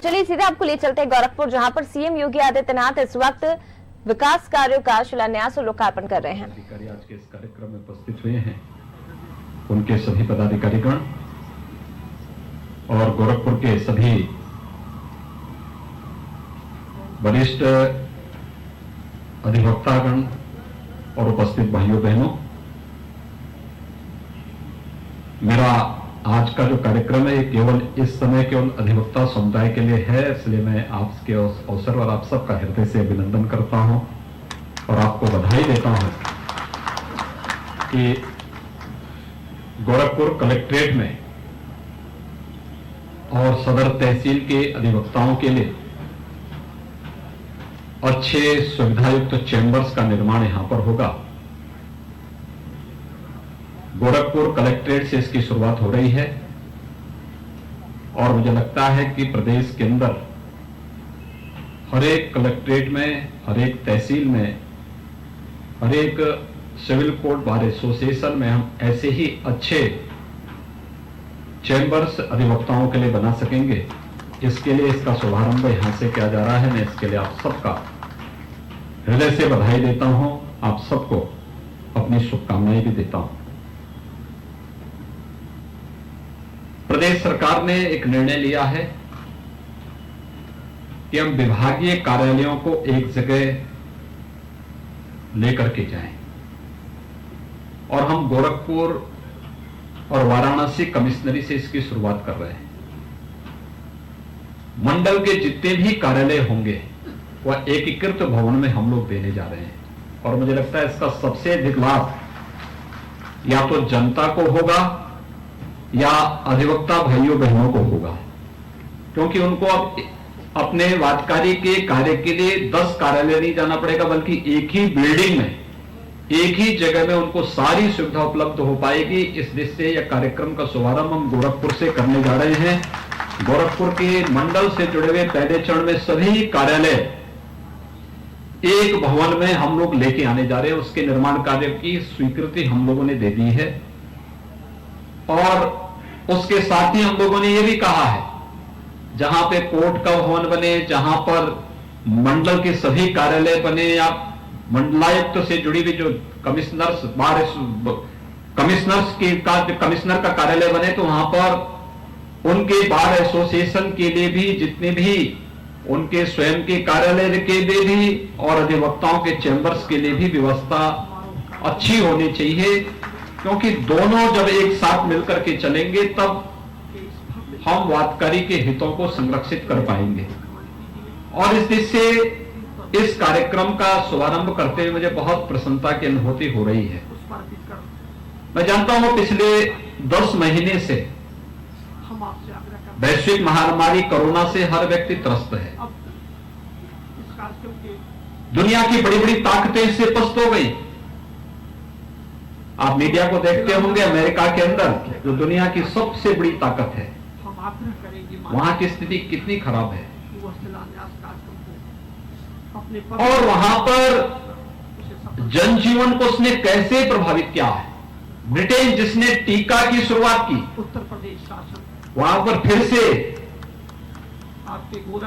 चलिए सीधे आपको ले चलते हैं गोरखपुर, जहां पर सीएम योगी आदित्यनाथ इस वक्त विकास कार्यों का शिलान्यास और लोकार्पण कर रहे हैं। अधिकारी आज के इस कार्यक्रम में उपस्थित हुए हैं, उनके सभी पदाधिकारीगण और गोरखपुर के सभी वरिष्ठ अधिवक्तागण और उपस्थित भाइयों बहनों, मेरा आज का जो कार्यक्रम है केवल इस समय केवल अधिवक्ता समुदाय के लिए है, इसलिए मैं आपके अवसर और आप सबका हृदय से अभिनंदन करता हूं और आपको बधाई देता हूं कि गोरखपुर कलेक्ट्रेट में और सदर तहसील के अधिवक्ताओं के लिए अच्छे सुविधायुक्त चैम्बर्स का निर्माण यहां पर होगा। गोरखपुर कलेक्ट्रेट से इसकी शुरुआत हो रही है और मुझे लगता है कि प्रदेश के अंदर हर एक कलेक्ट्रेट में, हर एक तहसील में, हर एक सिविल कोर्ट बार एसोसिएशन में हम ऐसे ही अच्छे चैम्बर्स अधिवक्ताओं के लिए बना सकेंगे। इसके लिए इसका शुभारंभ यहां से किया जा रहा है। मैं इसके लिए आप सबका हृदय से बधाई देता हूं, आप सबको अपनी शुभकामनाएं भी देता हूं। प्रदेश सरकार ने एक निर्णय लिया है कि हम विभागीय कार्यालयों को एक जगह लेकर के जाएं और हम गोरखपुर और वाराणसी कमिश्नरी से इसकी शुरुआत कर रहे हैं। मंडल के जितने भी कार्यालय होंगे वह एकीकृत भवन में हम लोग देने जा रहे हैं और मुझे लगता है इसका सबसे अधिक लाभ या तो जनता को होगा या अधिवक्ता भाइयों बहनों को होगा, क्योंकि उनको अब अपने वादकारी के कार्य के लिए 10 कार्यालय नहीं जाना पड़ेगा, बल्कि एक ही बिल्डिंग में, एक ही जगह में उनको सारी सुविधा उपलब्ध हो पाएगी। इस दृष्टि से यह कार्यक्रम का शुभारंभ हम गोरखपुर से करने जा रहे हैं। गोरखपुर के मंडल से जुड़े हुए पहले चरण में सभी कार्यालय एक भवन में हम लोग लेके आने जा रहे हैं। उसके निर्माण कार्य की स्वीकृति हम लोगों ने दे दी है और उसके साथ ही हम लोगों ने यह भी कहा है, जहां पे कोर्ट का भवन बने, जहां पर मंडल के सभी कार्यालय बने या मंडलायुक्त से जुड़ी हुई जो कमिश्नर्स कमिश्नर का कार्यालय बने, तो वहां पर उनके बार एसोसिएशन के लिए भी, जितने भी उनके स्वयं के कार्यालय के लिए भी और अधिवक्ताओं के चैम्बर्स के लिए भी व्यवस्था अच्छी होनी चाहिए, क्योंकि दोनों जब एक साथ मिलकर के चलेंगे तब हम वादकारी के हितों को संरक्षित कर पाएंगे। और इस दृष्टि से इस कार्यक्रम का शुभारंभ करते हुए मुझे बहुत प्रसन्नता की अनुभूति हो रही है। मैं जानता हूं पिछले 10 महीने से वैश्विक महामारी कोरोना से हर व्यक्ति त्रस्त है। दुनिया की बड़ी बड़ी ताकतें इससे पस्त हो गई। आप मीडिया को देखते होंगे, अमेरिका के अंदर जो दुनिया की सबसे बड़ी ताकत है, वहां की स्थिति कितनी खराब है और वहां पर जनजीवन को उसने कैसे प्रभावित किया है। ब्रिटेन जिसने टीका की शुरुआत की, उत्तर प्रदेश शासन वहां पर फिर से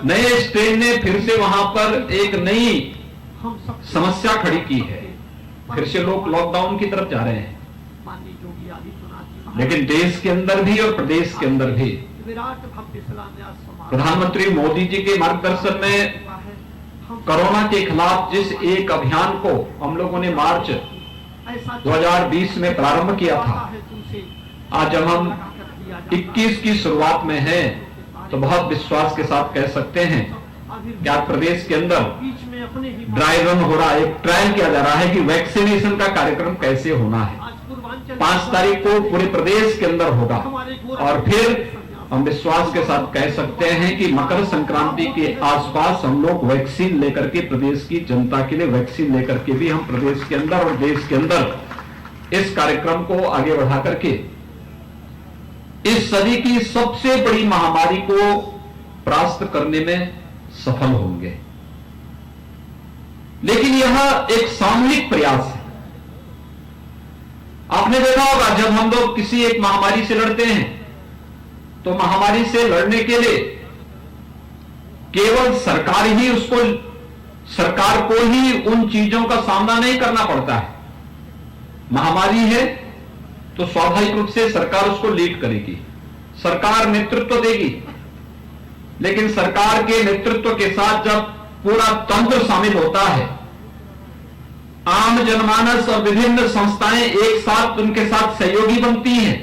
नए स्ट्रेन ने फिर से वहां पर एक नई समस्या खड़ी की है। फिर से लोग लॉकडाउन की तरफ जा रहे हैं, लेकिन देश के अंदर भी और प्रदेश के अंदर भी प्रधानमंत्री मोदी जी के मार्गदर्शन में कोरोना के खिलाफ जिस एक अभियान को हम लोगों ने मार्च 2020 में प्रारंभ किया था, आज जब हम 21 की शुरुआत में हैं तो बहुत विश्वास के साथ कह सकते हैं कि आज प्रदेश के अंदर ड्राई रन हो रहा है, एक ट्रायल किया जा रहा है कि वैक्सीनेशन का कार्यक्रम कैसे होना है। 5 तारीख को पूरे प्रदेश के अंदर होगा और फिर हम विश्वास के साथ कह सकते हैं कि मकर संक्रांति के आसपास हम लोग वैक्सीन लेकर के प्रदेश की जनता के लिए वैक्सीन लेकर के भी हम प्रदेश के अंदर और देश के अंदर इस कार्यक्रम को आगे बढ़ा करके इस सदी की सबसे बड़ी महामारी को परास्त करने में सफल होंगे। लेकिन यह एक सामूहिक प्रयास है। आपने देखा होगा जब हम लोग किसी एक महामारी से लड़ते हैं तो महामारी से लड़ने के लिए केवल सरकार को ही उन चीजों का सामना नहीं करना पड़ता है। महामारी है तो स्वाभाविक रूप से सरकार उसको लीड करेगी, सरकार नेतृत्व देगी, लेकिन सरकार के नेतृत्व के साथ जब पूरा तंत्र शामिल होता है, आम जनमानस और विभिन्न संस्थाएं एक साथ उनके साथ सहयोगी बनती हैं,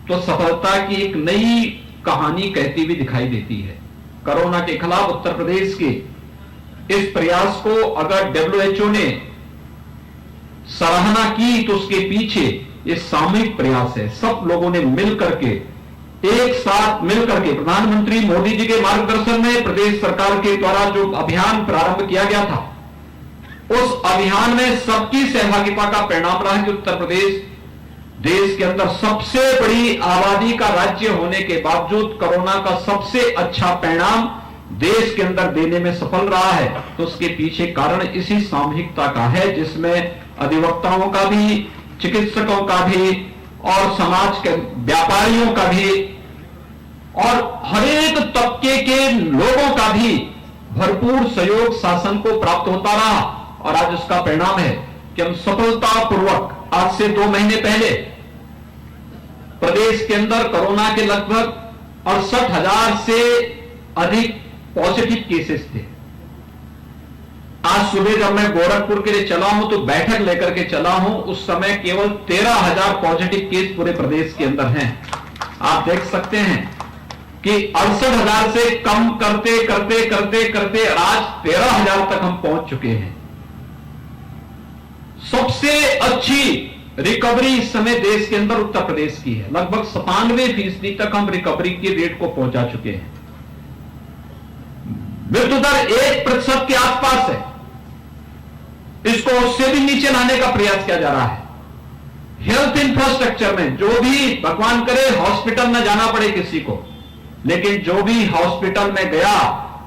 तो सफलता की एक नई कहानी कहती हुई दिखाई देती है। कोरोना के खिलाफ उत्तर प्रदेश के इस प्रयास को अगर WHO ने सराहना की तो उसके पीछे ये सामूहिक प्रयास है। सब लोगों ने मिलकर के, एक साथ मिलकर के, प्रधानमंत्री मोदी जी के मार्गदर्शन में प्रदेश सरकार के द्वारा जो अभियान प्रारंभ किया गया था, उस अभियान में सबकी सहभागिता का परिणाम रहा है कि उत्तर प्रदेश देश के अंदर सबसे बड़ी आबादी का राज्य होने के बावजूद कोरोना का सबसे अच्छा परिणाम देश के अंदर देने में सफल रहा है। तो उसके पीछे कारण इसी सामूहिकता का है, जिसमें अधिवक्ताओं का भी, चिकित्सकों का भी और समाज के व्यापारियों का भी और हर एक तबके के लोगों का भी भरपूर सहयोग शासन को प्राप्त होता रहा। और आज उसका परिणाम है कि हम सफलतापूर्वक आज से 2 महीने पहले प्रदेश के अंदर कोरोना के लगभग 68,000 से अधिक पॉजिटिव केसेस थे। आज सुबह जब मैं गोरखपुर के लिए चला हूं तो बैठक लेकर के चला हूं, उस समय केवल 13,000 पॉजिटिव केस पूरे प्रदेश के अंदर हैं। आप देख सकते हैं कि 68,000 से कम करते करते करते करते आज 13,000 तक हम पहुंच चुके हैं। सबसे अच्छी रिकवरी इस समय देश के अंदर उत्तर प्रदेश की है। लगभग 97% तक हम रिकवरी के रेट को पहुंचा चुके हैं। मृत्यु दर 1% के आसपास है, इसको उससे भी नीचे लाने का प्रयास किया जा रहा है। हेल्थ इंफ्रास्ट्रक्चर में जो भी, भगवान करे हॉस्पिटल में जाना पड़े किसी को, लेकिन जो भी हॉस्पिटल में गया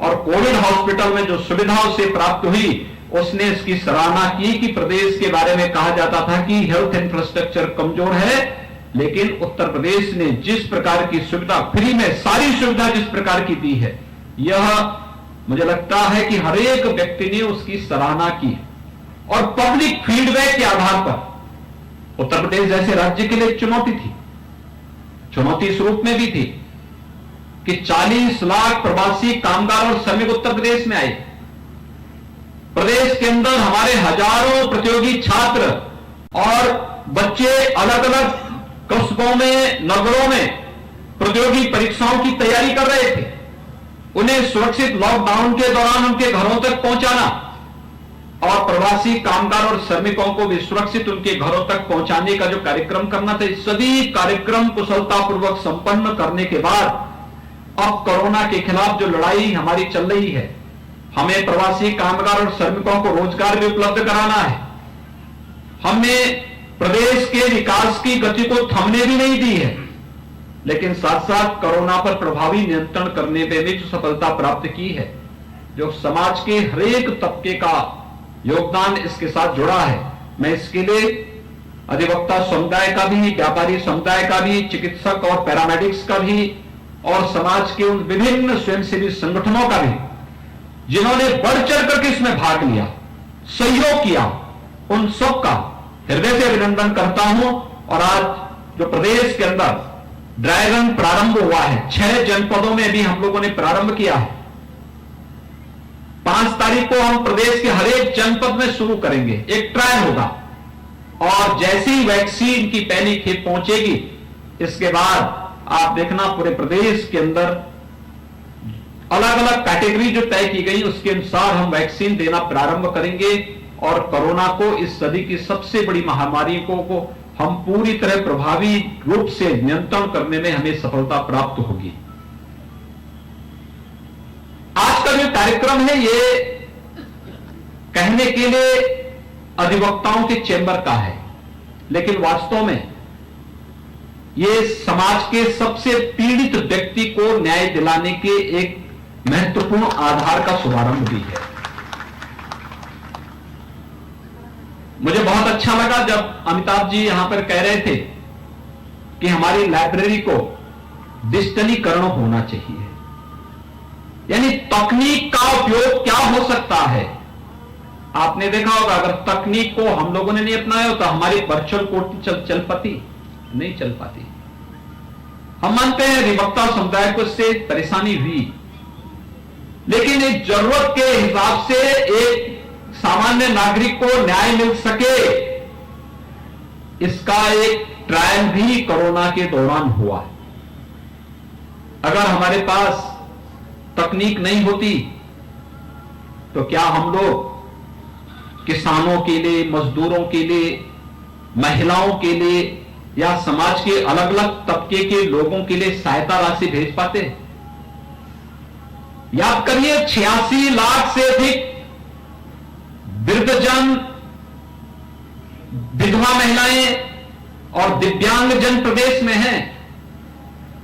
और कोविड हॉस्पिटल में जो सुविधा उसे प्राप्त हुई, उसने इसकी सराहना की कि प्रदेश के बारे में कहा जाता था कि हेल्थ इंफ्रास्ट्रक्चर कमजोर है, लेकिन उत्तर प्रदेश ने जिस प्रकार की सुविधा, फ्री में सारी सुविधा जिस प्रकार की दी है, यह मुझे लगता है कि हर एक व्यक्ति ने उसकी सराहना की। और पब्लिक फीडबैक के आधार पर उत्तर प्रदेश जैसे राज्य के लिए एक चुनौती थी, चुनौती इस रूप में भी थी कि 40 लाख प्रवासी कामगार और श्रमिक उत्तर प्रदेश में आए। प्रदेश के अंदर हमारे हजारों प्रतियोगी छात्र और बच्चे अलग अलग कस्बों में, नगरों में प्रतियोगी परीक्षाओं की तैयारी कर रहे थे। उन्हें सुरक्षित लॉकडाउन के दौरान उनके घरों तक पहुंचाना और प्रवासी कामगार और श्रमिकों को भी सुरक्षित उनके घरों तक पहुंचाने का जो कार्यक्रम करना था, सभी कार्यक्रम कुशलतापूर्वक संपन्न करने के बाद अब कोरोना के खिलाफ जो लड़ाई हमारी चल रही है, हमें प्रवासी कामगार और श्रमिकों को रोजगार भी उपलब्ध कराना है। हमने प्रदेश के विकास की गति को थमने भी नहीं दी है, लेकिन साथ साथ कोरोना पर प्रभावी नियंत्रण करने में भी जो सफलता प्राप्त की है, जो समाज के हर एक तबके का योगदान इसके साथ जुड़ा है। मैं इसके लिए अधिवक्ता समुदाय का भी, व्यापारी समुदाय का भी, चिकित्सक और पैरामेडिक्स का भी और समाज के उन विभिन्न स्वयंसेवी संगठनों का भी, जिन्होंने बढ़ चढ़ करके इसमें भाग लिया, सहयोग किया, उन सबका हृदय से अभिनंदन करता हूं। और आज जो प्रदेश के अंदर ड्राई रन प्रारंभ हुआ है, 6 जनपदों में भी हम लोगों ने प्रारंभ किया है। 5 तारीख को हम प्रदेश के हर एक जनपद में शुरू करेंगे, एक ट्रायल होगा और जैसी ही वैक्सीन की पहली खेप पहुंचेगी, इसके बाद आप देखना पूरे प्रदेश के अंदर अलग अलग कैटेगरी जो तय की गई उसके अनुसार हम वैक्सीन देना प्रारंभ करेंगे और कोरोना को, इस सदी की सबसे बड़ी महामारी को हम पूरी तरह प्रभावी रूप से नियंत्रण करने में हमें सफलता प्राप्त होगी। आज का जो कार्यक्रम है ये कहने के लिए अधिवक्ताओं के चैम्बर का है, लेकिन वास्तव में ये समाज के सबसे पीड़ित व्यक्ति को न्याय दिलाने के एक महत्वपूर्ण आधार का शुभारंभ भी है। मुझे बहुत अच्छा लगा जब अमिताभ जी यहां पर कह रहे थे कि हमारी लाइब्रेरी को डिजिटलीकरण होना चाहिए। यानी तकनीक का उपयोग क्या हो सकता है। आपने देखा होगा, अगर तकनीक को हम लोगों ने नहीं अपनाया तो हमारी वर्चुअल कोर्ट चल पाती नहीं चल पाती। हम मानते हैं अधिवक्ता समुदाय को इससे परेशानी हुई, लेकिन इस जरूरत के हिसाब से एक सामान्य नागरिक को न्याय मिल सके, इसका एक ट्रायल भी कोरोना के दौरान हुआ। अगर हमारे पास तकनीक नहीं होती तो क्या हम लोग किसानों के लिए, मजदूरों के लिए, महिलाओं के लिए या समाज के अलग अलग तबके के लोगों के लिए सहायता राशि भेज पाते? याद करिए, 86 लाख से अधिक वृद्धजन, विधवा महिलाएं और दिव्यांगजन प्रदेश में हैं।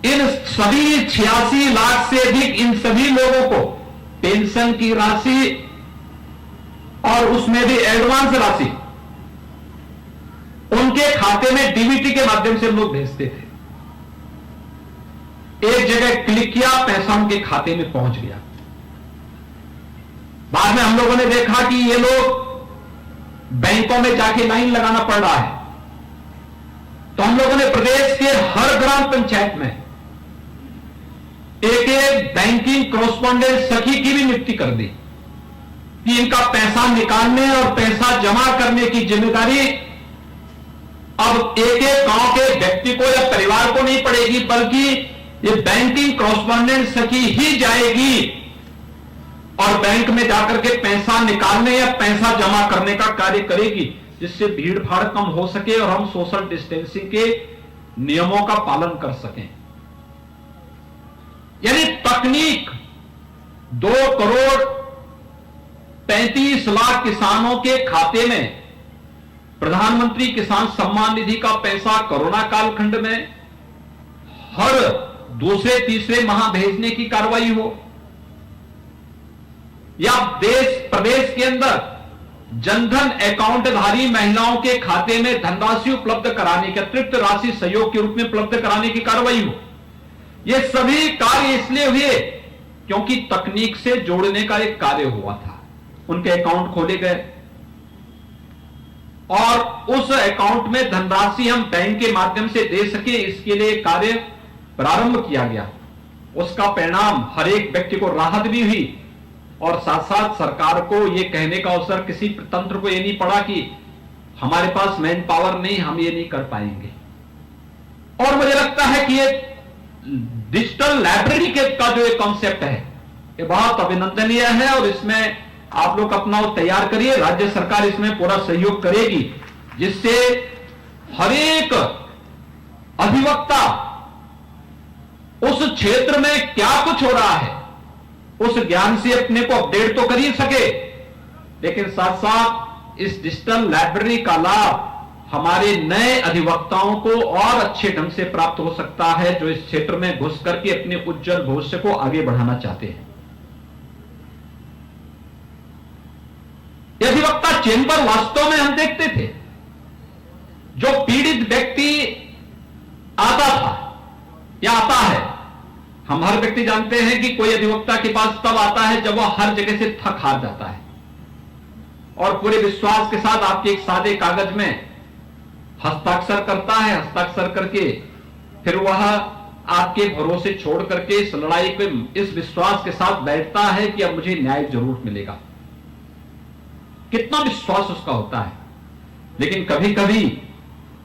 इन सभी 86 लाख से अधिक इन सभी लोगों को पेंशन की राशि और उसमें भी एडवांस राशि उनके खाते में डीबीटी के माध्यम से हम लोग भेजते थे। एक जगह क्लिक किया, पैसा उनके खाते में पहुंच गया। बाद में हम लोगों ने देखा कि ये लोग बैंकों में जाके लाइन लगाना पड़ रहा है, तो हम लोगों ने प्रदेश के हर ग्राम पंचायत में एक एक बैंकिंग कॉरेस्पॉन्डेंट सखी की भी नियुक्ति कर दी कि इनका पैसा निकालने और पैसा जमा करने की जिम्मेदारी अब एक एक गांव के व्यक्ति को या परिवार को नहीं पड़ेगी, बल्कि ये बैंकिंग कॉरेस्पॉन्डेंट सखी ही जाएगी और बैंक में जाकर के पैसा निकालने या पैसा जमा करने का कार्य करेगी, जिससे भीड़ भाड़ कम हो सके और हम सोशल डिस्टेंसिंग के नियमों का पालन कर सकें। यानी तकनीक 2,35,00,000 किसानों के खाते में प्रधानमंत्री किसान सम्मान निधि का पैसा कोरोना कालखंड में हर दूसरे तीसरे माह भेजने की कार्रवाई हो, या प्रदेश के अंदर जनधन अकाउंटधारी महिलाओं के खाते में धनराशि उपलब्ध कराने की, अतिरिक्त राशि सहयोग के रूप में उपलब्ध कराने की कार्रवाई हो। ये सभी कार्य इसलिए हुए क्योंकि तकनीक से जोड़ने का एक कार्य हुआ था। उनके अकाउंट खोले गए और उस अकाउंट में धनराशि हम बैंक के माध्यम से दे सके, इसके लिए कार्य प्रारंभ किया गया। उसका परिणाम हर एक व्यक्ति को राहत भी हुई और साथ साथ सरकार को यह कहने का अवसर, किसी तंत्र को यह नहीं पड़ा कि हमारे पास मैन पावर नहीं, हम ये नहीं कर पाएंगे। और मुझे लगता है कि ये डिजिटल लाइब्रेरी का जो एक कॉन्सेप्ट है, ये बहुत अभिनंदनीय है और इसमें आप लोग अपना तैयार करिए। राज्य सरकार इसमें पूरा सहयोग करेगी, जिससे हर एक अधिवक्ता उस क्षेत्र में क्या कुछ हो रहा है उस ज्ञान से अपने को अपडेट तो कर ही सके, लेकिन साथ साथ इस डिजिटल लाइब्रेरी का लाभ हमारे नए अधिवक्ताओं को और अच्छे ढंग से प्राप्त हो सकता है, जो इस क्षेत्र में घुस करके अपने उज्जवल भविष्य को आगे बढ़ाना चाहते हैं। अधिवक्ता चेंबर वास्तव में हम देखते थे, जो पीड़ित व्यक्ति आता था या आता है, हम हर व्यक्ति जानते हैं कि कोई अधिवक्ता के पास तब आता है जब वह हर जगह से थक हार जाता है और पूरे विश्वास के साथ आपके एक सादे कागज में हस्ताक्षर करता है। हस्ताक्षर करके फिर वह आपके भरोसे छोड़ करके इस लड़ाई पे इस विश्वास के साथ बैठता है कि अब मुझे न्याय जरूर मिलेगा। कितना विश्वास उसका होता है। लेकिन कभी कभी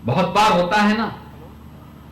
बहुत बार होता है ना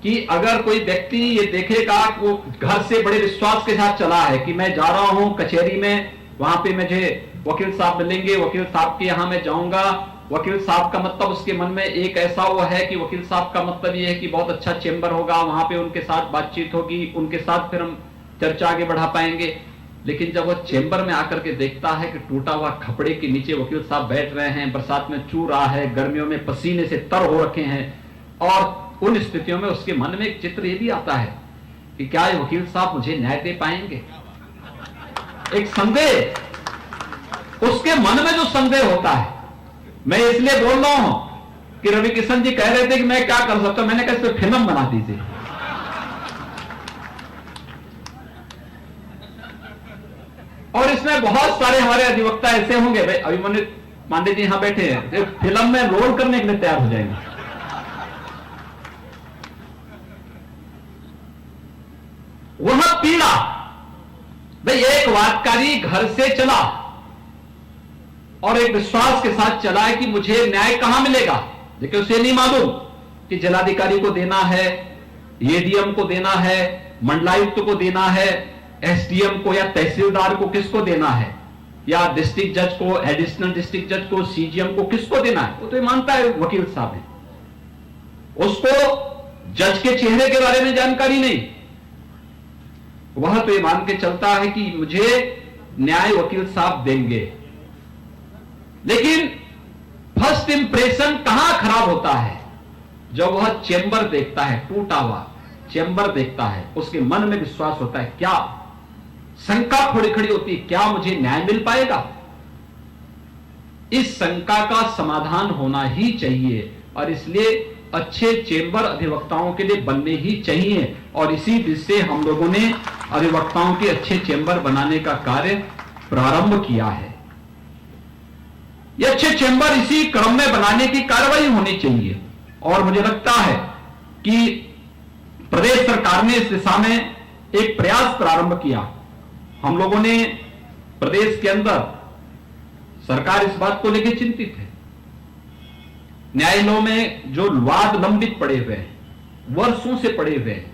कि अगर कोई व्यक्ति ये देखेगा कि वो घर से बड़े विश्वास के साथ चला है कि मैं जा रहा हूं कचहरी में, वहां पे मुझे वकील साहब मिलेंगे, वकील साहब के यहां मैं जाऊंगा, वकील साहब का मतलब उसके मन में एक ऐसा वो है कि वकील साहब का मतलब ये है कि बहुत अच्छा चेंबर होगा, वहां पे उनके साथ बातचीत होगी, उनके साथ फिर हम चर्चा आगे बढ़ा पाएंगे। लेकिन जब वो चेंबर में आकर के देखता है कि टूटा हुआ खपड़े के नीचे वकील साहब बैठ रहे हैं, बरसात में चू रहा है, गर्मियों में पसीने से तर हो रखे हैं, और उन स्थितियों में उसके मन में एक चित्र ये भी आता है कि क्या ये वकील साहब मुझे न्याय दे पाएंगे। एक संदेह, उसके मन में जो संदेह होता है, मैं इसलिए बोल रहा हूं कि रवि किशन जी कह रहे थे कि मैं क्या कर सकता हूं, मैंने कहा इस पर फिल्म बना दीजिए। और इसमें बहुत सारे हमारे अधिवक्ता ऐसे होंगे, भाई अभिमन्यु पांडे जी यहां बैठे हैं, फिल्म में रोल करने के लिए तैयार हो जाएंगे। वह पीड़ा, भाई एक वादकारी घर से चला और एक विश्वास के साथ चला है कि मुझे न्याय कहां मिलेगा, लेकिन उसे नहीं मालूम कि जिलाधिकारी को देना है, एडीएम को देना है, मंडलायुक्त को देना है, एसडीएम को या तहसीलदार को किसको देना है, या डिस्ट्रिक्ट जज को, एडिशनल डिस्ट्रिक्ट जज को, सीजीएम को किसको देना है। वो तो ये मानता है वकील साहब है, उसको जज के चेहरे के बारे में जानकारी नहीं, वह तो ये मान के चलता है कि मुझे न्याय वकील साहब देंगे। लेकिन फर्स्ट इंप्रेशन कहां खराब होता है, जब वह चेंबर देखता है, टूटा हुआ चेंबर देखता है, उसके मन में विश्वास होता है, क्या शंका थोड़ी खड़ी होती है, क्या मुझे न्याय मिल पाएगा। इस शंका का समाधान होना ही चाहिए और इसलिए अच्छे चेंबर अधिवक्ताओं के लिए बनने ही चाहिए और इसी दिशा से हम लोगों ने अधिवक्ताओं के अच्छे चेंबर बनाने का कार्य प्रारंभ किया है। ये अच्छे चेंबर इसी क्रम में बनाने की कार्रवाई होनी चाहिए और मुझे लगता है कि प्रदेश सरकार ने इस दिशा में एक प्रयास प्रारंभ किया। हम लोगों ने प्रदेश के अंदर, सरकार इस बात को लेकर चिंतित है, न्यायालयों में जो वाद लंबित पड़े हुए हैं, वर्षों से पड़े हुए हैं,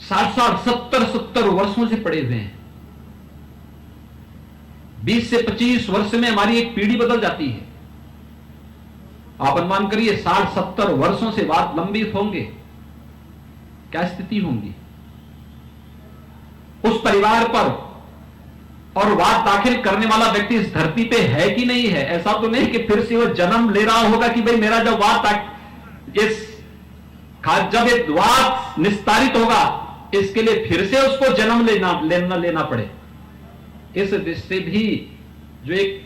60-60, 70-70 वर्षों से पड़े हुए हैं, 20 से 25 वर्ष में हमारी एक पीढ़ी बदल जाती है। आप अनुमान करिए 60-70 वर्षों से वाद लंबित होंगे, क्या स्थिति होंगी उस परिवार पर, और वाद दाखिल करने वाला व्यक्ति इस धरती पे है कि नहीं है। ऐसा तो नहीं कि फिर से वो जन्म ले रहा होगा कि भाई मेरा जब जब ये वाद निस्तारित होगा इसके लिए फिर से उसको जन्म लेना पड़े। इस दृष्टि से भी जो एक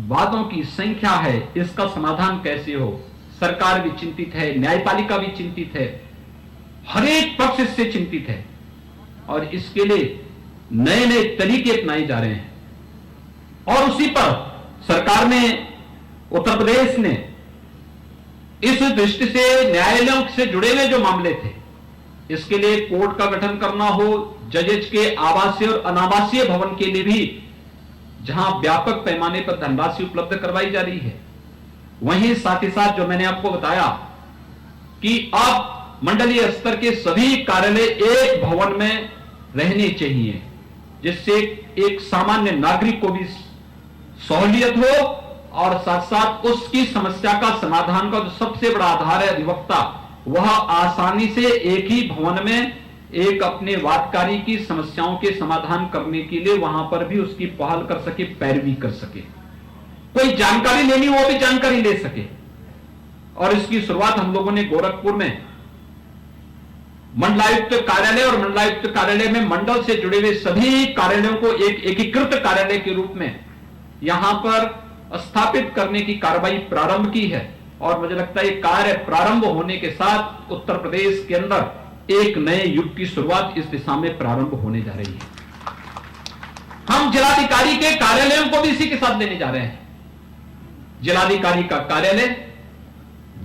वादों की संख्या है, इसका समाधान कैसे हो, सरकार भी चिंतित है, न्यायपालिका भी चिंतित है, हर एक पक्ष इससे चिंतित है और इसके लिए नए नए तरीके अपनाए जा रहे हैं। और उसी पर सरकार ने, उत्तर प्रदेश ने इस दृष्टि से न्यायालयों से जुड़े हुए जो मामले थे, इसके लिए कोर्ट का गठन करना हो, जजेज के आवासीय और अनावासीय भवन के लिए भी जहां व्यापक पैमाने पर धनराशि उपलब्ध करवाई जा रही है, वहीं साथ ही साथ जो मैंने आपको बताया कि अब मंडलीय स्तर के सभी कार्यालय एक भवन में रहने चाहिए, जिससे एक सामान्य नागरिक को भी सहूलियत हो और साथ साथ उसकी समस्या का समाधान का जो सबसे बड़ा आधार है अधिवक्ता, वह आसानी से एक ही भवन में एक अपने वादकारी की समस्याओं के समाधान करने के लिए वहां पर भी उसकी पहल कर सके, पैरवी कर सके, कोई जानकारी लेनी वो भी जानकारी ले सके। और इसकी शुरुआत हम लोगों ने गोरखपुर में मंडलायुक्त कार्यालय और मंडलायुक्त कार्यालय में मंडल से जुड़े हुए सभी कार्यालयों को एक एकीकृत कार्यालय के रूप में यहां पर स्थापित करने की कार्रवाई प्रारंभ की है और मुझे लगता है ये कार्य प्रारंभ होने के साथ उत्तर प्रदेश के अंदर एक नए युग की शुरुआत इस दिशा में प्रारंभ होने जा रही है। हम जिलाधिकारी के कार्यालयों को भी इसी के साथ लेने जा रहे हैं। जिलाधिकारी का कार्यालय,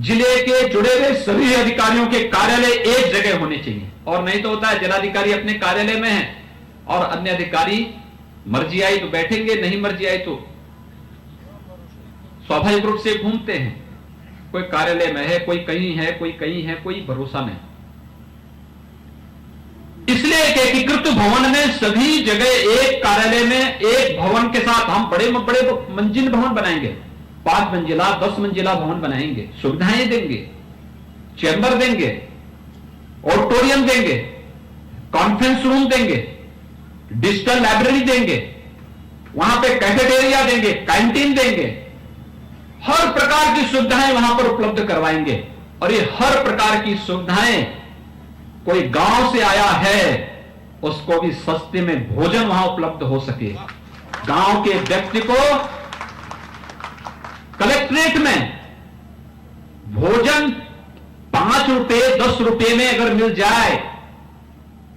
जिले के जुड़े हुए सभी अधिकारियों के कार्यालय एक जगह होने चाहिए, और नहीं तो होता है जिलाधिकारी अपने कार्यालय में है और अन्य अधिकारी मर्जी आई तो बैठेंगे, नहीं मर्जी आई तो स्वाभाविक रूप से घूमते हैं, कोई कार्यालय में है, कोई कहीं है, कोई कहीं है, कोई भरोसा नहीं। इसलिए एक एकीकृत भवन में सभी जगह एक कार्यालय में एक भवन के साथ हम बड़े बड़े मंजिल भवन बनाएंगे, 5 मंजिला 10 मंजिला भवन बनाएंगे, सुविधाएं देंगे, चैम्बर देंगे, ऑडिटोरियम देंगे, कॉन्फ्रेंस रूम देंगे, डिजिटल लाइब्रेरी देंगे, वहां पे कैफेटेरिया देंगे, कैंटीन देंगे, हर प्रकार की सुविधाएं वहां पर उपलब्ध करवाएंगे। और ये हर प्रकार की सुविधाएं कोई गांव से आया है उसको भी सस्ते में भोजन वहां उपलब्ध हो सके। गांव के व्यक्ति को कलेक्ट्रेट में भोजन 5 रुपए 10 रुपए में अगर मिल जाए,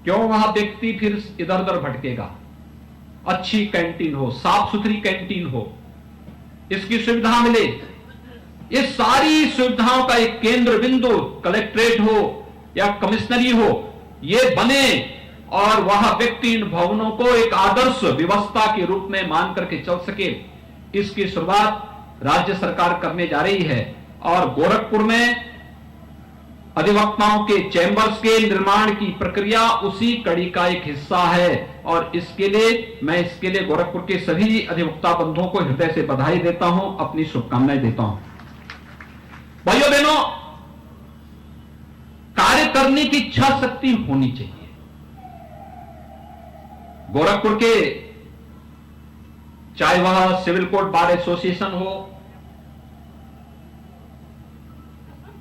क्यों वह व्यक्ति फिर इधर उधर भटकेगा? अच्छी कैंटीन हो, साफ सुथरी कैंटीन हो, इसकी सुविधा मिले, ये सारी सुविधाओं का एक केंद्र बिंदु कलेक्ट्रेट हो या कमिश्नरी हो, ये बने और वह व्यक्ति इन भवनों को एक आदर्श व्यवस्था के रूप में मान करके चल सके, इसकी शुरुआत राज्य सरकार करने जा रही है। और गोरखपुर में अधिवक्ताओं के चैंबर्स के निर्माण की प्रक्रिया उसी कड़ी का एक हिस्सा है और इसके लिए मैं गोरखपुर के सभी अधिवक्ता बंधुओं को हृदय से बधाई देता हूं, अपनी शुभकामनाएं देता हूं। भाइयों बहनों, कार्य करने की इच्छा शक्ति होनी चाहिए। गोरखपुर के चाहे वह सिविल कोर्ट बार एसोसिएशन हो,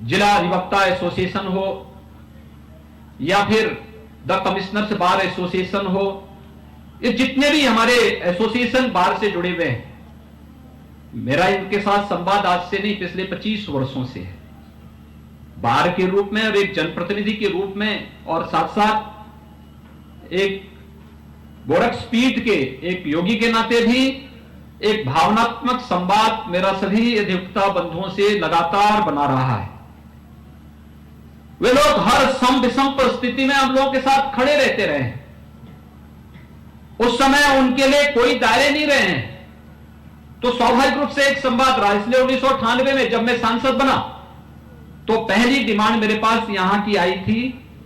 जिला अधिवक्ता एसोसिएशन हो या फिर द कमिश्नर्स बार एसोसिएशन हो, ये जितने भी हमारे एसोसिएशन बार से जुड़े हुए हैं, मेरा इनके साथ संवाद आज से नहीं पिछले 25 वर्षों से है, बार के रूप में और एक जनप्रतिनिधि के रूप में, और साथ साथ एक गोरखपीठ के एक योगी के नाते भी एक भावनात्मक संवाद मेरा सभी अधिवक्ता बंधुओं से लगातार बना रहा है। वे लोग हर सम विषम परिस्थिति में हम लोगों के साथ खड़े रहते रहे हैं। उस समय उनके लिए कोई दायरे नहीं रहे हैं, तो स्वाभाविक रूप से एक संवाद रहा। इसलिए 1998 में जब मैं सांसद बना तो पहली डिमांड मेरे पास यहां की आई थी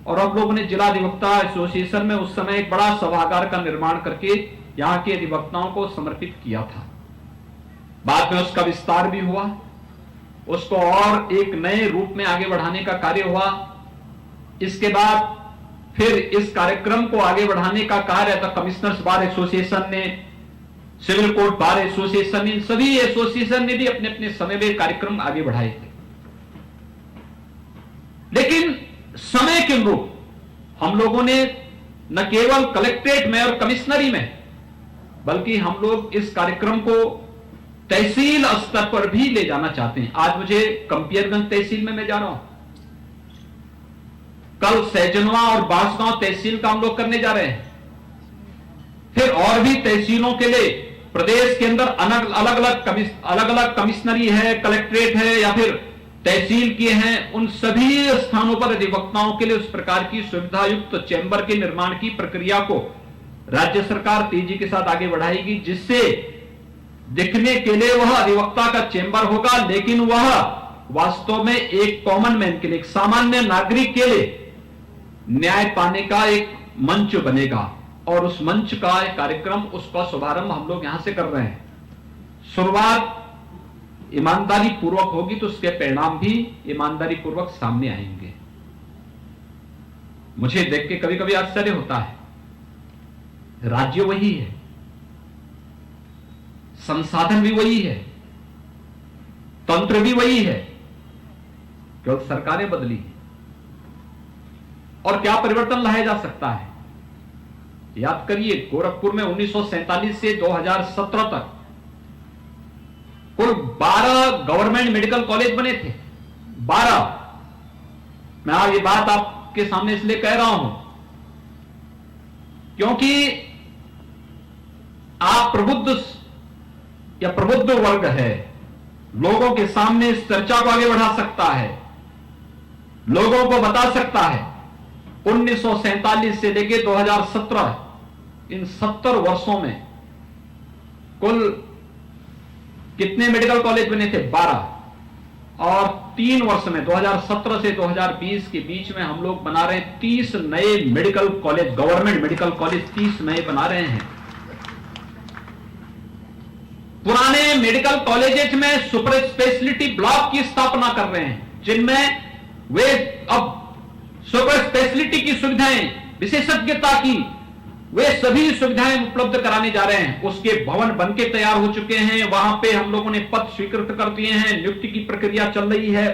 और अब लोगों ने जिला अधिवक्ता एसोसिएशन में उस समय एक बड़ा सभागार का निर्माण करके यहां के अधिवक्ताओं को समर्पित किया था। बाद में उसका विस्तार भी हुआ, उसको और एक नए रूप में आगे बढ़ाने का कार्य हुआ। इसके बाद फिर इस कार्यक्रम को आगे बढ़ाने का कार्य था कमिश्नर्स बार एसोसिएशन ने, सिविल कोर्ट बार एसोसिएशन, इन सभी एसोसिएशन ने भी अपने अपने समय में कार्यक्रम आगे बढ़ाए थे। लेकिन समय के अनुरूप हम लोगों ने न केवल कलेक्ट्रेट में और कमिश्नरी में, बल्कि हम लोग इस कार्यक्रम को तहसील स्तर पर भी ले जाना चाहते हैं। आज मुझे कंपियरगंज तहसील में मैं जा रहा हूं, कल सैजनवा और बांसगांव तहसील का हम लोग करने जा रहे हैं। फिर और भी तहसीलों के लिए प्रदेश के अंदर अलग अलग कमिश्नरी है, कलेक्ट्रेट है या फिर तहसील किए हैं, उन सभी स्थानों पर अधिवक्ताओं के लिए उस प्रकार की सुविधा युक्त चैंबर के निर्माण की प्रक्रिया को राज्य सरकार तेजी के साथ आगे बढ़ाएगी, जिससे दिखने के लिए वह अधिवक्ता का चैंबर होगा, लेकिन वह वास्तव में एक कॉमन मैन के लिए, एक सामान्य नागरिक के लिए न्याय पाने का एक मंच बनेगा। और उस मंच का एक कार्यक्रम, उसका शुभारंभ हम लोग यहां से कर रहे हैं। शुरुआत ईमानदारी पूर्वक होगी तो उसके परिणाम भी ईमानदारी पूर्वक सामने आएंगे। मुझे देख के कभी कभी आश्चर्य होता है, राज्य वही है, संसाधन भी वही है, तंत्र भी वही है, केवल सरकारें बदली है। और क्या परिवर्तन लाया जा सकता है? याद करिए, गोरखपुर में 1947 से 2017 तक कुल 12 गवर्नमेंट मेडिकल कॉलेज बने थे। 12। मैं आज ये बात आपके सामने इसलिए कह रहा हूं क्योंकि आप प्रबुद्ध या प्रबुद्ध वर्ग है, लोगों के सामने इस चर्चा को आगे बढ़ा सकता है, लोगों को बता सकता है 1947 से लेकर 2017 इन 70 वर्षों में कुल कितने मेडिकल कॉलेज बने थे? 12। और 3 वर्ष में 2017 से 2020 के बीच में हम लोग बना रहे हैं 30 नए medical college, government medical college 30 नए बना रहे हैं। पुराने मेडिकल कॉलेजेस में सुपर स्पेशलिटी ब्लॉक की स्थापना कर रहे हैं, जिनमें वे अब सुपर स्पेशलिटी की सुविधाएं, विशेषज्ञता की वे सभी सुविधाएं उपलब्ध कराने जा रहे हैं। उसके भवन बनके तैयार हो चुके हैं, वहां पे हम लोगों ने पद स्वीकृत कर दिए हैं, नियुक्ति की प्रक्रिया चल रही है।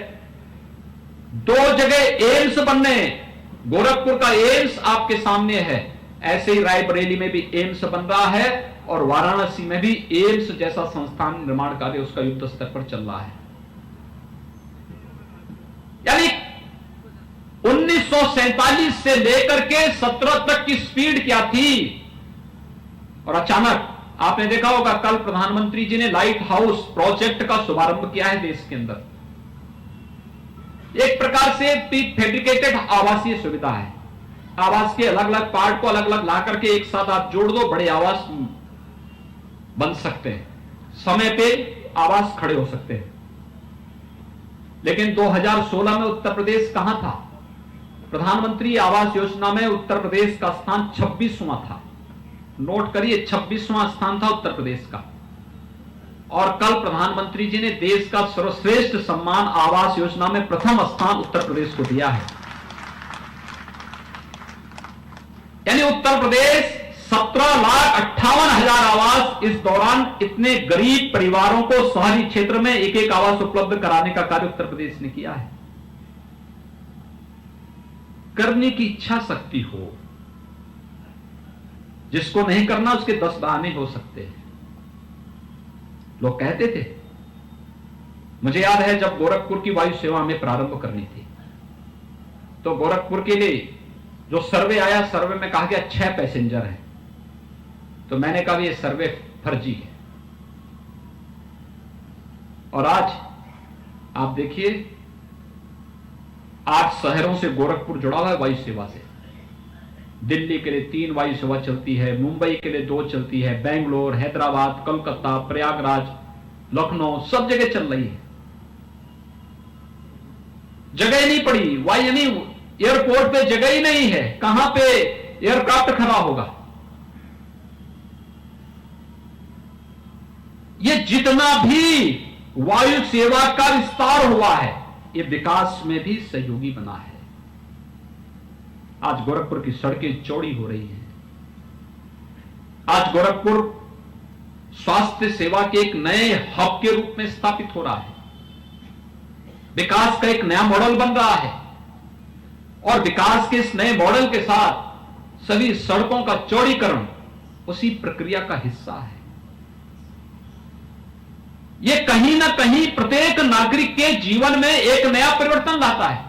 2 जगह एम्स बन रहे हैं, गोरखपुर का एम्स आपके सामने है, ऐसे ही रायबरेली में भी एम्स बन रहा है और वाराणसी में भी एम्स जैसा संस्थान निर्माण कार्य उसका युद्ध स्तर पर चल रहा है। यानी 1947 से लेकर के 17 तक की स्पीड क्या थी, और अचानक आपने देखा होगा कल प्रधानमंत्री जी ने लाइट हाउस प्रोजेक्ट का शुभारंभ किया है देश के अंदर। एक प्रकार से फैब्रिकेटेड आवासीय सुविधा है। आवास के अलग अलग पार्ट को अलग अलग ला करके एक साथ आप जोड़ दो, बड़े आवास बन सकते हैं, समय पे आवास खड़े हो सकते हैं। लेकिन 2016 में उत्तर प्रदेश कहां था? प्रधानमंत्री आवास योजना में उत्तर प्रदेश का स्थान 26वां था। नोट करिए, 26वां स्थान था उत्तर प्रदेश का। और कल प्रधानमंत्री जी ने देश का सर्वश्रेष्ठ सम्मान आवास योजना में प्रथम स्थान उत्तर प्रदेश को दिया है। यानी उत्तर प्रदेश 17,58,000 आवास इस दौरान इतने गरीब परिवारों को शहरी क्षेत्र में एक एक आवास उपलब्ध कराने का कार्य उत्तर प्रदेश ने किया है। करने की इच्छा शक्ति हो, जिसको नहीं करना उसके 10 बहाने हो सकते हैं। लोग कहते थे, मुझे याद है जब गोरखपुर की वायु सेवा हमें प्रारंभ करनी थी तो गोरखपुर के लिए जो सर्वे आया, सर्वे में कहा गया 6 पैसेंजर हैं। तो मैंने कहा ये सर्वे फर्जी है। और आज आप देखिए 8 शहरों से गोरखपुर जुड़ा हुआ है वायु सेवा से। दिल्ली के लिए 3 वायु सेवा चलती है, मुंबई के लिए 2 चलती है, बेंगलोर, हैदराबाद, कोलकाता, प्रयागराज, लखनऊ, सब जगह चल रही है। जगह नहीं पड़ी, वायु नहीं, एयरपोर्ट पे जगह ही नहीं है, कहां पे एयरक्राफ्ट खड़ा होगा। ये जितना भी वायु सेवा का विस्तार हुआ है, ये विकास में भी सहयोगी बना है। आज गोरखपुर की सड़कें चौड़ी हो रही हैं। आज गोरखपुर स्वास्थ्य सेवा के एक नए हब के रूप में स्थापित हो रहा है। विकास का एक नया मॉडल बन रहा है और विकास के इस नए मॉडल के साथ सभी सड़कों का चौड़ीकरण उसी प्रक्रिया का हिस्सा है। यह कहीं ना कहीं प्रत्येक नागरिक के जीवन में एक नया परिवर्तन लाता है।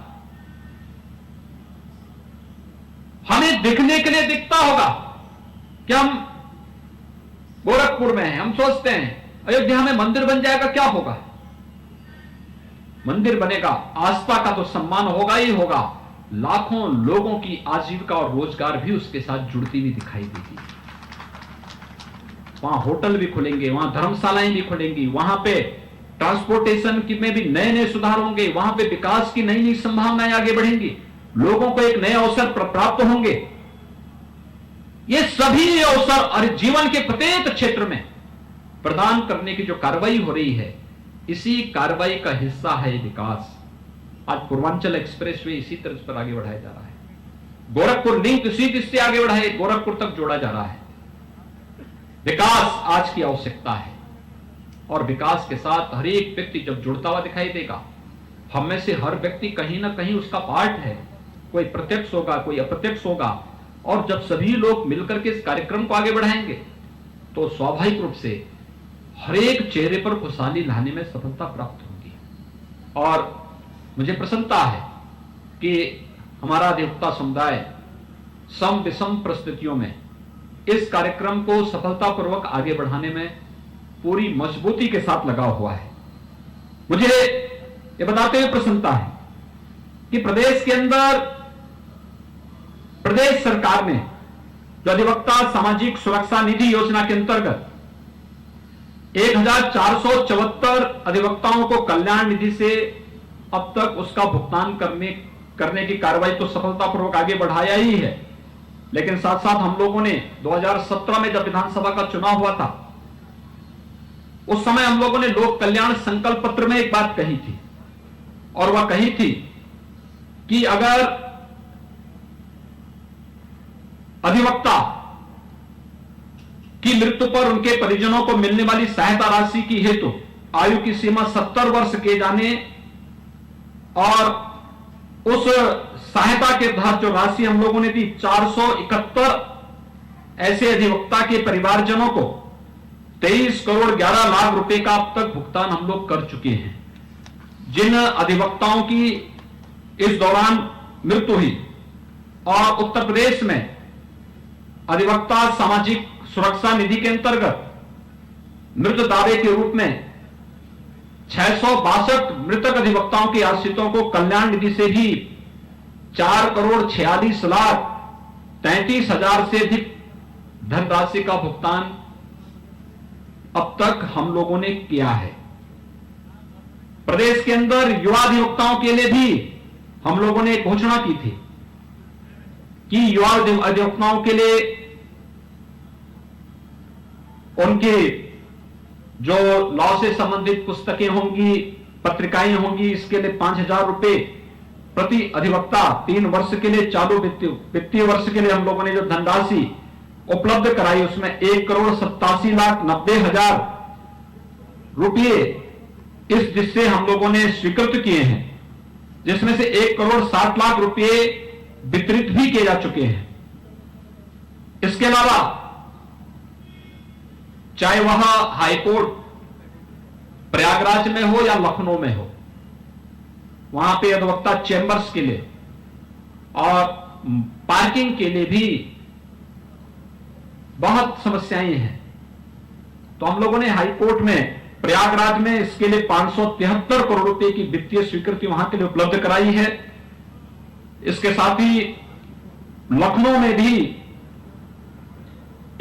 हमें दिखने के लिए दिखता होगा कि हम गोरखपुर में हैं, हम सोचते हैं अयोध्या में मंदिर बन जाएगा, क्या होगा? मंदिर बनेगा, आस्था का तो सम्मान होगा ही होगा, लाखों लोगों की आजीविका और रोजगार भी उसके साथ जुड़ती हुई दिखाई देगी। वहां होटल भी खुलेंगे, वहां धर्मशालाएं भी खुलेंगी, वहां पे ट्रांसपोर्टेशन में भी नए नए सुधार होंगे, वहां पे विकास की नई नई संभावनाएं आगे बढ़ेंगी, लोगों को एक नए अवसर प्राप्त होंगे। ये सभी अवसर और जीवन के प्रत्येक क्षेत्र में प्रदान करने की जो कार्रवाई हो रही है, इसी कार्रवाई का हिस्सा है विकास। आज पूर्वांचल एक्सप्रेसवे इसी तरह पर आगे बढ़ाया जा रहा है। गोरखपुर लिंक इसी से आगे बढ़ाए गोरखपुर तक जोड़ा जा रहा है। विकास आज की आवश्यकता है और विकास के साथ हर एक व्यक्ति जब जुड़ता हुआ दिखाई देगा, हम में से हर व्यक्ति कहीं ना कहीं उसका पार्ट है। कोई प्रत्यक्ष होगा, कोई अप्रत्यक्ष होगा, और जब सभी लोग मिलकर के इस कार्यक्रम को आगे बढ़ाएंगे तो स्वाभाविक रूप से हर एक चेहरे पर खुशहाली लाने में सफलता प्राप्त होगी। और मुझे प्रसन्नता है कि हमारा अधिवक्ता समुदाय सम विषम परिस्थितियों में इस कार्यक्रम को सफलतापूर्वक आगे बढ़ाने में पूरी मजबूती के साथ लगा हुआ है। मुझे ये बताते हुए प्रसन्नता है कि प्रदेश के अंदर प्रदेश सरकार ने जो अधिवक्ता सामाजिक सुरक्षा निधि योजना के अंतर्गत 1474 अधिवक्ताओं को कल्याण निधि से अब तक उसका भुगतान करने की कार्रवाई तो सफलतापूर्वक आगे बढ़ाया ही है, लेकिन साथ साथ हम लोगों ने 2017 में जब विधानसभा का चुनाव हुआ था, उस समय हम लोगों ने लोक कल्याण संकल्प पत्र में एक बात कही थी, और वह कही थी कि अगर अधिवक्ता की मृत्यु पर उनके परिजनों को मिलने वाली सहायता राशि की हेतु आयु की सीमा 70 वर्ष किए जाने और उस सहायता के तहत जो राशि हम लोगों ने दी 471 ऐसे अधिवक्ता के परिवारजनों को 23 करोड़ 11 लाख रुपए का अब तक भुगतान हम लोग कर चुके हैं। जिन अधिवक्ताओं की इस दौरान मृत्यु हुई और उत्तर प्रदेश में अधिवक्ता सामाजिक सुरक्षा निधि के अंतर्गत मृत दावे के रूप में 662 मृतक अधिवक्ताओं के आश्रितों को कल्याण निधि से भी 4,46,33,000 से अधिक धनराशि का भुगतान अब तक हम लोगों ने किया है। प्रदेश के अंदर युवा अधिवक्ताओं के लिए भी हम लोगों ने घोषणा की थी कि युवा अधिवक्ताओं के लिए उनके जो लॉ से संबंधित पुस्तकें होंगी, पत्रिकाएं होंगी, इसके लिए 5,000 रुपए प्रति अधिवक्ता 3 वर्ष के लिए, चालू वित्तीय वर्ष के लिए हम लोगों ने जो धनराशि उपलब्ध कराई उसमें 1,87,90,000 रुपये इस जिससे हम लोगों ने स्वीकृत किए हैं, जिसमें से 1,60,00,000 रुपये वितरित भी किए जा चुके हैं। इसके अलावा चाहे वह हाईकोर्ट प्रयागराज में हो या लखनऊ में हो, वहां पे अधिवक्ता चेंबर्स के लिए और पार्किंग के लिए भी बहुत समस्याएं हैं। तो हम लोगों ने हाईकोर्ट में प्रयागराज में इसके लिए 573 करोड़ रुपए की वित्तीय स्वीकृति वहां के लिए उपलब्ध कराई है। इसके साथ ही लखनऊ में भी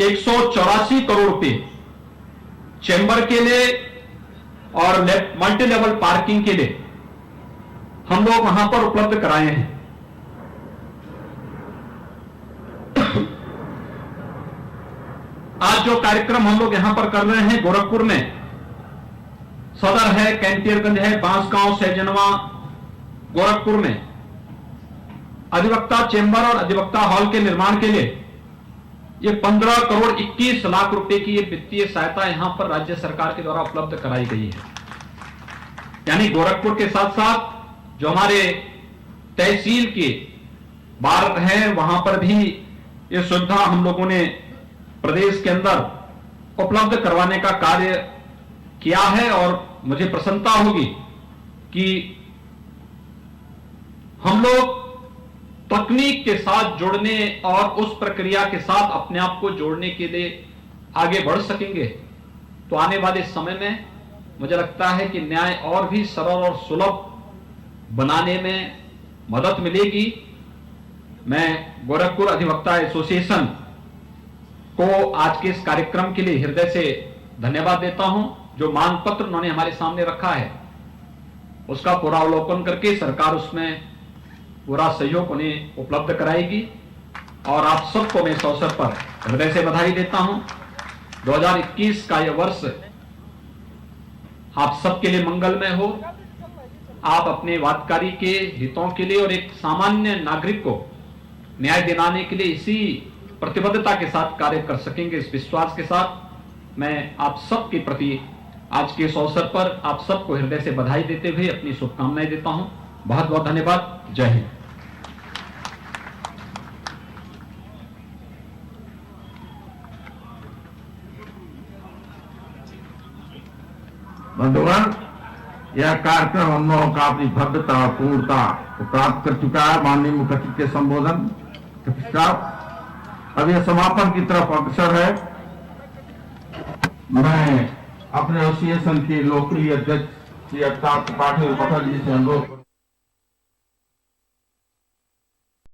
184 करोड़ रुपए चेंबर के लिए और मल्टी लेवल पार्किंग के लिए हम लोग वहां पर उपलब्ध कराए हैं। आज जो कार्यक्रम हम लोग यहां पर कर रहे हैं, गोरखपुर में सदर है, कैंटियरगंज है, बांसगांव, सैजनवा, गोरखपुर में अधिवक्ता चेंबर और अधिवक्ता हॉल के निर्माण के लिए ये 15 करोड़ 21 लाख रुपए की ये वित्तीय सहायता यहां पर राज्य सरकार के द्वारा उपलब्ध कराई गई है। यानी गोरखपुर के साथ साथ जो हमारे तहसील के बार हैं वहां पर भी ये सुविधा हम लोगों ने प्रदेश के अंदर उपलब्ध करवाने का कार्य किया है। और मुझे प्रसन्नता होगी कि हम लोग तकनीक के साथ जुड़ने और उस प्रक्रिया के साथ अपने आप को जोड़ने के लिए आगे बढ़ सकेंगे। तो आने वाले समय में मुझे लगता है कि न्याय और भी सरल और सुलभ बनाने में मदद मिलेगी। मैं गोरखपुर अधिवक्ता एसोसिएशन को आज के इस कार्यक्रम के लिए हृदय से धन्यवाद देता हूं। जो मांग पत्र उन्होंने हमारे सामने रखा है उसका पूरा अवलोकन करके सरकार उसमें पूरा सहयोग उन्हें उपलब्ध कराएगी। और आप सबको मैं इस अवसर पर हृदय से बधाई देता हूं। 2021 का यह वर्ष आप सबके लिए मंगलमय हो। आप अपने वादकारी के हितों के लिए और एक सामान्य नागरिक को न्याय दिलाने के लिए इसी प्रतिबद्धता के साथ कार्य कर सकेंगे। इस विश्वास के साथ मैं आप सबके प्रति आज के इस अवसर पर आप सबको हृदय से बधाई देते हुए अपनी शुभकामनाएं देता हूं। बहुत बहुत धन्यवाद। जय हिंद। बंधुगण, यह कार्यक्रम हम लोगों का अपनी भव्यता और पूर्णता को प्राप्त कर चुका है। माननीय मुख्य अतिथि के संबोधन के पश्चात अब यह समापन की तरफ अग्रसर है। मैं अपने एसोसिएशन के लोकप्रिय अध्यक्ष श्री अवतार त्रिपाठी जी से अनुरोध